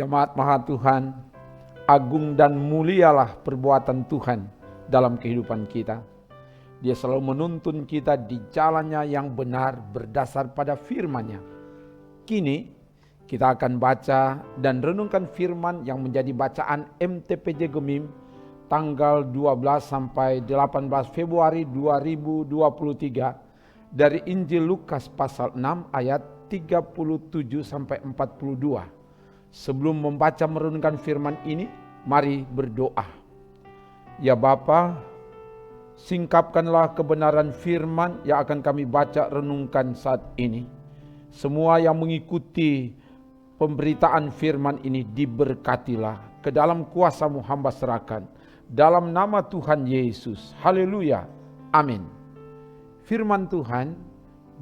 Jemaat Maha Tuhan, agung dan mulialah perbuatan Tuhan dalam kehidupan kita. Dia selalu menuntun kita di jalannya yang benar berdasar pada firman-Nya. Kini kita akan baca dan renungkan firman yang menjadi bacaan MTPJ Gemim tanggal 12 sampai 18 Februari 2023 dari Injil Lukas pasal 6 ayat 37 sampai 42. Sebelum membaca merenungkan firman ini, mari berdoa. Ya Bapa, singkapkanlah kebenaran firman yang akan kami baca renungkan saat ini. Semua yang mengikuti pemberitaan firman ini diberkatilah. Ke dalam kuasa-Mu hamba serahkan. Dalam nama Tuhan Yesus. Haleluya. Amin. Firman Tuhan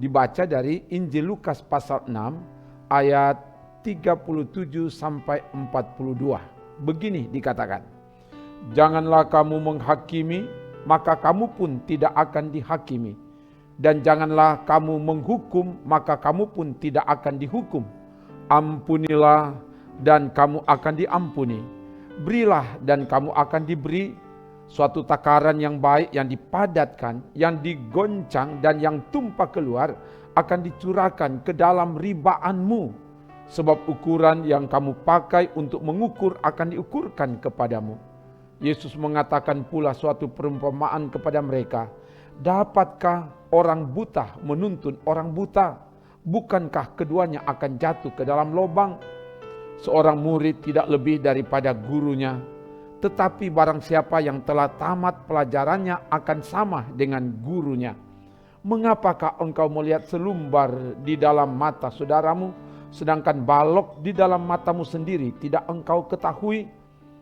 dibaca dari Injil Lukas pasal 6 ayat 37 sampai 42. Begini dikatakan, janganlah kamu menghakimi, maka kamu pun tidak akan dihakimi. Dan janganlah kamu menghukum, maka kamu pun tidak akan dihukum. Ampunilah dan kamu akan diampuni. Berilah dan kamu akan diberi. Suatu takaran yang baik, yang dipadatkan, yang digoncang dan yang tumpah keluar akan dicurahkan ke dalam ribaanmu. Sebab ukuran yang kamu pakai untuk mengukur akan diukurkan kepadamu. Yesus mengatakan pula suatu perumpamaan kepada mereka. Dapatkah orang buta menuntun orang buta? Bukankah keduanya akan jatuh ke dalam lubang? Seorang murid tidak lebih daripada gurunya. Tetapi barang siapa yang telah tamat pelajarannya akan sama dengan gurunya. Mengapakah engkau melihat selumbar di dalam mata saudaramu, sedangkan balok di dalam matamu sendiri tidak engkau ketahui?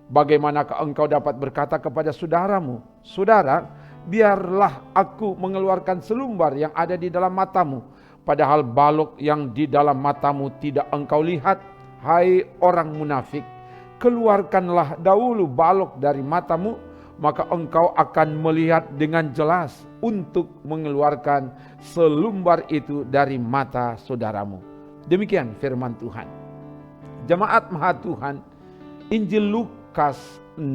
Bagaimanakah engkau dapat berkata kepada saudaramu, saudara, biarlah aku mengeluarkan selumbar yang ada di dalam matamu, padahal balok yang di dalam matamu tidak engkau lihat? Hai orang munafik, keluarkanlah dahulu balok dari matamu, maka engkau akan melihat dengan jelas untuk mengeluarkan selumbar itu dari mata saudaramu. Demikian firman Tuhan. Jemaat Maha Tuhan, Injil Lukas 6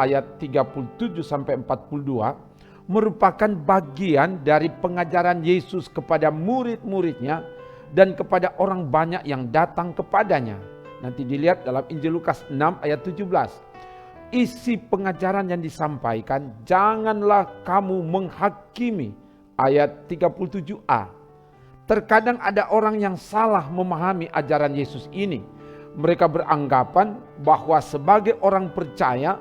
ayat 37 sampai 42 merupakan bagian dari pengajaran Yesus kepada murid-muridnya dan kepada orang banyak yang datang kepadanya. Nanti dilihat dalam Injil Lukas 6 ayat 17. Isi pengajaran yang disampaikan, janganlah kamu menghakimi, ayat 37a. Terkadang ada orang yang salah memahami ajaran Yesus ini. Mereka beranggapan bahwa sebagai orang percaya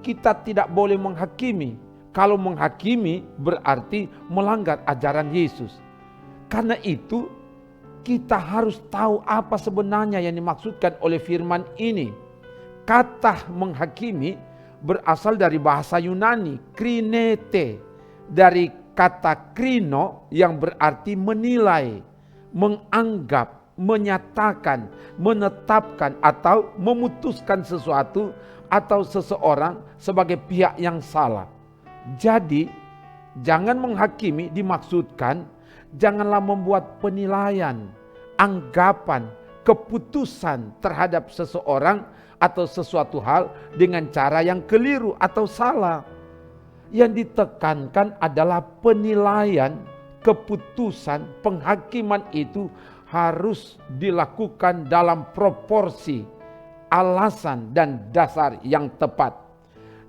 kita tidak boleh menghakimi. Kalau menghakimi berarti melanggar ajaran Yesus. Karena itu kita harus tahu apa sebenarnya yang dimaksudkan oleh firman ini. Kata menghakimi berasal dari bahasa Yunani, krinete, dari kata krino yang berarti menilai, menganggap, menyatakan, menetapkan atau memutuskan sesuatu atau seseorang sebagai pihak yang salah. Jadi, jangan menghakimi dimaksudkan janganlah membuat penilaian, anggapan, keputusan terhadap seseorang atau sesuatu hal dengan cara yang keliru atau salah. Yang ditekankan adalah penilaian, keputusan, penghakiman itu harus dilakukan dalam proporsi, alasan dan dasar yang tepat.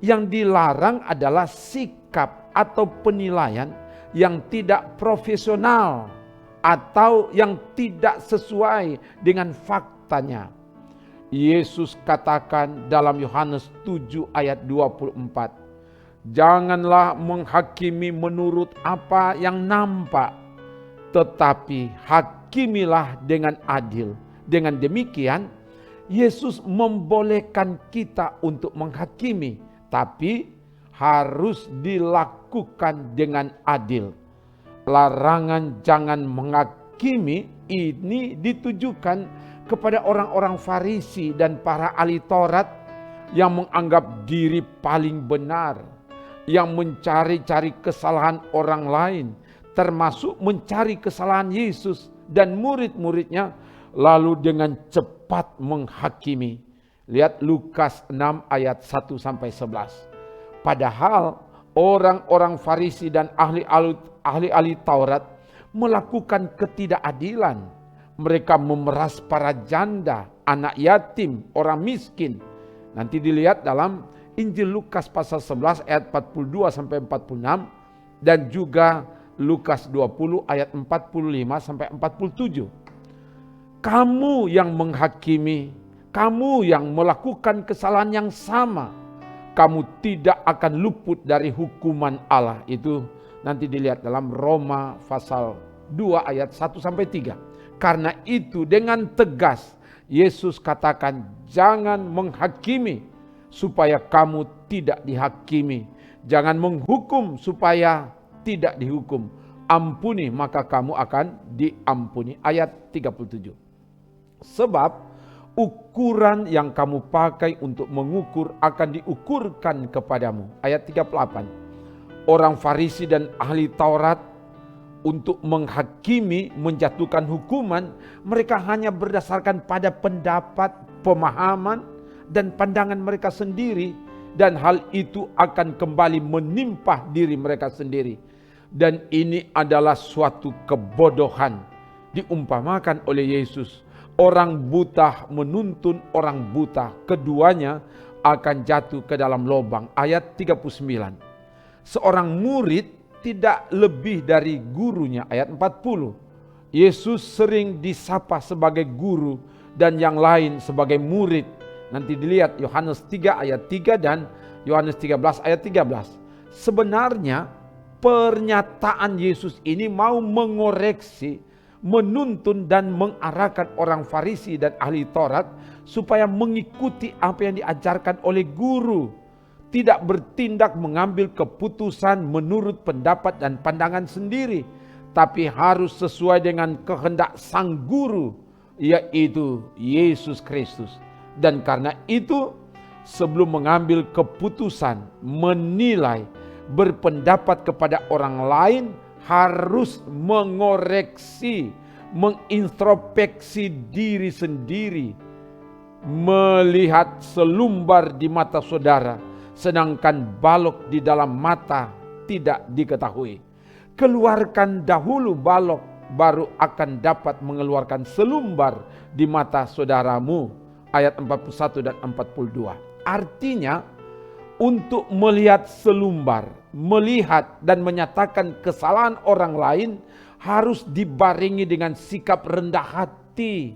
Yang dilarang adalah sikap atau penilaian yang tidak profesional atau yang tidak sesuai dengan faktanya. Yesus katakan dalam Yohanes 7 ayat 24, janganlah menghakimi menurut apa yang nampak, tetapi hakimilah dengan adil. Dengan demikian, Yesus membolehkan kita untuk menghakimi, tapi harus dilakukan dengan adil. Larangan jangan menghakimi ini ditujukan kepada orang-orang Farisi dan para ahli Taurat yang menganggap diri paling benar, yang mencari-cari kesalahan orang lain, termasuk mencari kesalahan Yesus dan murid-muridnya, lalu dengan cepat menghakimi. Lihat Lukas 6 ayat 1 sampai 11. Padahal orang-orang Farisi dan ahli Taurat melakukan ketidakadilan. Mereka memeras para janda, anak yatim, orang miskin. Nanti dilihat dalam Injil Lukas pasal 11 ayat 42 sampai 46 dan juga Lukas 20 ayat 45 sampai 47. Kamu yang menghakimi, kamu yang melakukan kesalahan yang sama, kamu tidak akan luput dari hukuman Allah. Itu nanti dilihat dalam Roma pasal 2 ayat 1 sampai 3. Karena itu dengan tegas Yesus katakan, jangan menghakimi supaya kamu tidak dihakimi. Jangan menghukum supaya tidak dihukum. Ampuni maka kamu akan diampuni. Ayat 37. Sebab ukuran yang kamu pakai untuk mengukur akan diukurkan kepadamu. Ayat 38. Orang Farisi dan ahli Taurat untuk menghakimi, menjatuhkan hukuman, mereka hanya berdasarkan pada pendapat, pemahaman, dan pandangan mereka sendiri. Dan hal itu akan kembali menimpa diri mereka sendiri. Dan ini adalah suatu kebodohan. Diumpamakan oleh Yesus, orang buta menuntun orang buta, keduanya akan jatuh ke dalam lubang. Ayat 39. Seorang murid tidak lebih dari gurunya. Ayat 40. Yesus sering disapa sebagai guru dan yang lain sebagai murid. Nanti dilihat Yohanes 3 ayat 3 dan Yohanes 13 ayat 13. Sebenarnya pernyataan Yesus ini mau mengoreksi, menuntun dan mengarahkan orang Farisi dan ahli Taurat supaya mengikuti apa yang diajarkan oleh guru. Tidak bertindak mengambil keputusan menurut pendapat dan pandangan sendiri, tapi harus sesuai dengan kehendak sang guru, yaitu Yesus Kristus. Dan karena itu, sebelum mengambil keputusan, menilai, berpendapat kepada orang lain, harus mengoreksi, mengintrospeksi diri sendiri. Melihat selumbar di mata saudara, sedangkan balok di dalam mata tidak diketahui. Keluarkan dahulu balok, baru akan dapat mengeluarkan selumbar di mata saudaramu. Ayat 41 dan 42. Artinya, untuk melihat selumbar, melihat dan menyatakan kesalahan orang lain harus dibarengi dengan sikap rendah hati.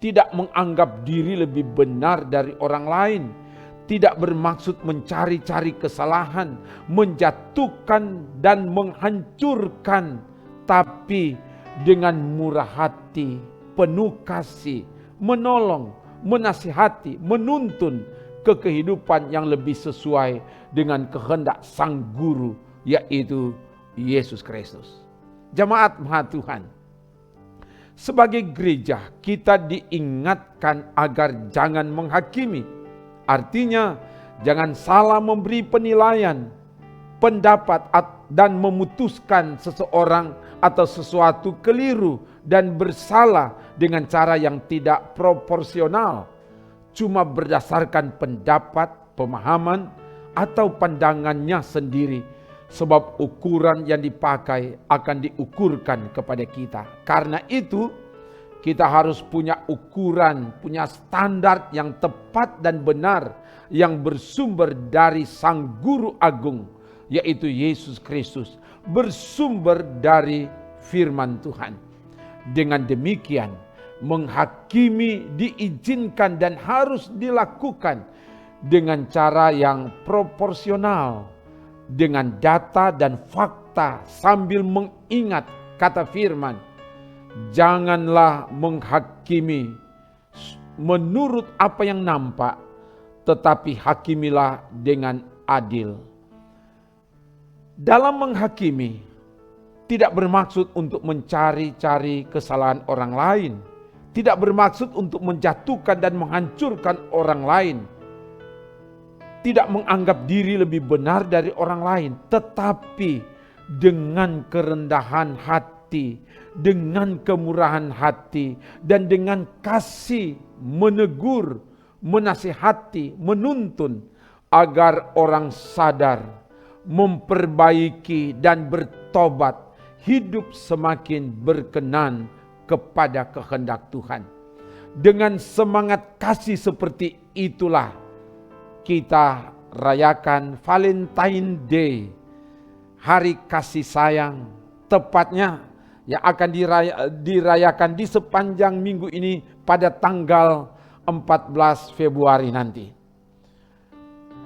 Tidak menganggap diri lebih benar dari orang lain. Tidak bermaksud mencari-cari kesalahan, menjatuhkan dan menghancurkan, tapi dengan murah hati, penuh kasih, menolong, menasihati, menuntun ke kehidupan yang lebih sesuai dengan kehendak sang guru, yaitu Yesus Kristus. Jemaat Maha Tuhan, sebagai gereja kita diingatkan agar jangan menghakimi. Artinya, jangan salah memberi penilaian, pendapat dan memutuskan seseorang atau sesuatu keliru dan bersalah dengan cara yang tidak proporsional, cuma berdasarkan pendapat, pemahaman, atau pandangannya sendiri. Sebab ukuran yang dipakai akan diukurkan kepada kita. Karena itu, kita harus punya ukuran, punya standar yang tepat dan benar yang bersumber dari Sang Guru Agung, yaitu Yesus Kristus, bersumber dari firman Tuhan. Dengan demikian, menghakimi diizinkan dan harus dilakukan dengan cara yang proporsional, dengan data dan fakta sambil mengingat kata firman. Janganlah menghakimi menurut apa yang nampak, tetapi hakimilah dengan adil. Dalam menghakimi, tidak bermaksud untuk mencari-cari kesalahan orang lain, tidak bermaksud untuk menjatuhkan dan menghancurkan orang lain, tidak menganggap diri lebih benar dari orang lain, tetapi dengan kerendahan hati, dengan kemurahan hati, dan dengan kasih menegur, menasihati, menuntun agar orang sadar, memperbaiki dan bertobat, hidup semakin berkenan kepada kehendak Tuhan. Dengan semangat kasih seperti itulah kita rayakan Valentine Day, hari kasih sayang, tepatnya yang akan dirayakan di sepanjang minggu ini pada tanggal 14 Februari nanti.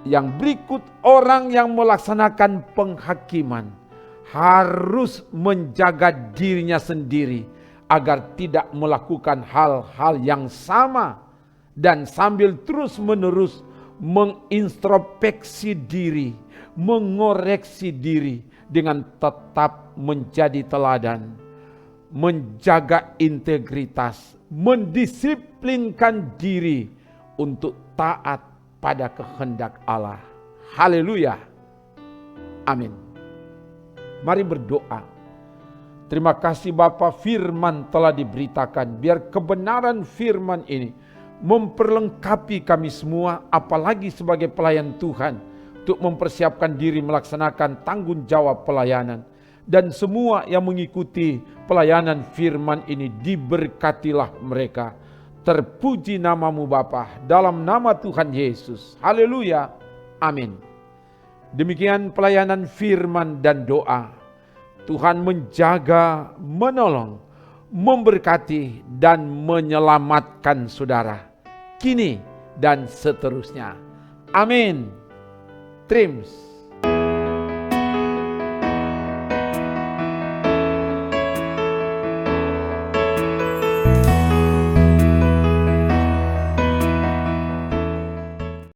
Yang berikut, orang yang melaksanakan penghakiman harus menjaga dirinya sendiri agar tidak melakukan hal-hal yang sama dan sambil terus-menerus mengintrospeksi diri, mengoreksi diri dengan tetap menjadi teladan, menjaga integritas, mendisiplinkan diri untuk taat pada kehendak Allah. Haleluya. Amin. Mari berdoa. Terima kasih Bapa, firman telah diberitakan. Biar kebenaran firman ini memperlengkapi kami semua, apalagi sebagai pelayan Tuhan, untuk mempersiapkan diri melaksanakan tanggung jawab pelayanan. Dan semua yang mengikuti pelayanan firman ini, diberkatilah mereka. Terpuji namamu Bapa, dalam nama Tuhan Yesus. Haleluya. Amin. Demikian pelayanan firman dan doa. Tuhan menjaga, menolong, memberkati dan menyelamatkan saudara kini dan seterusnya. Amin. Trims.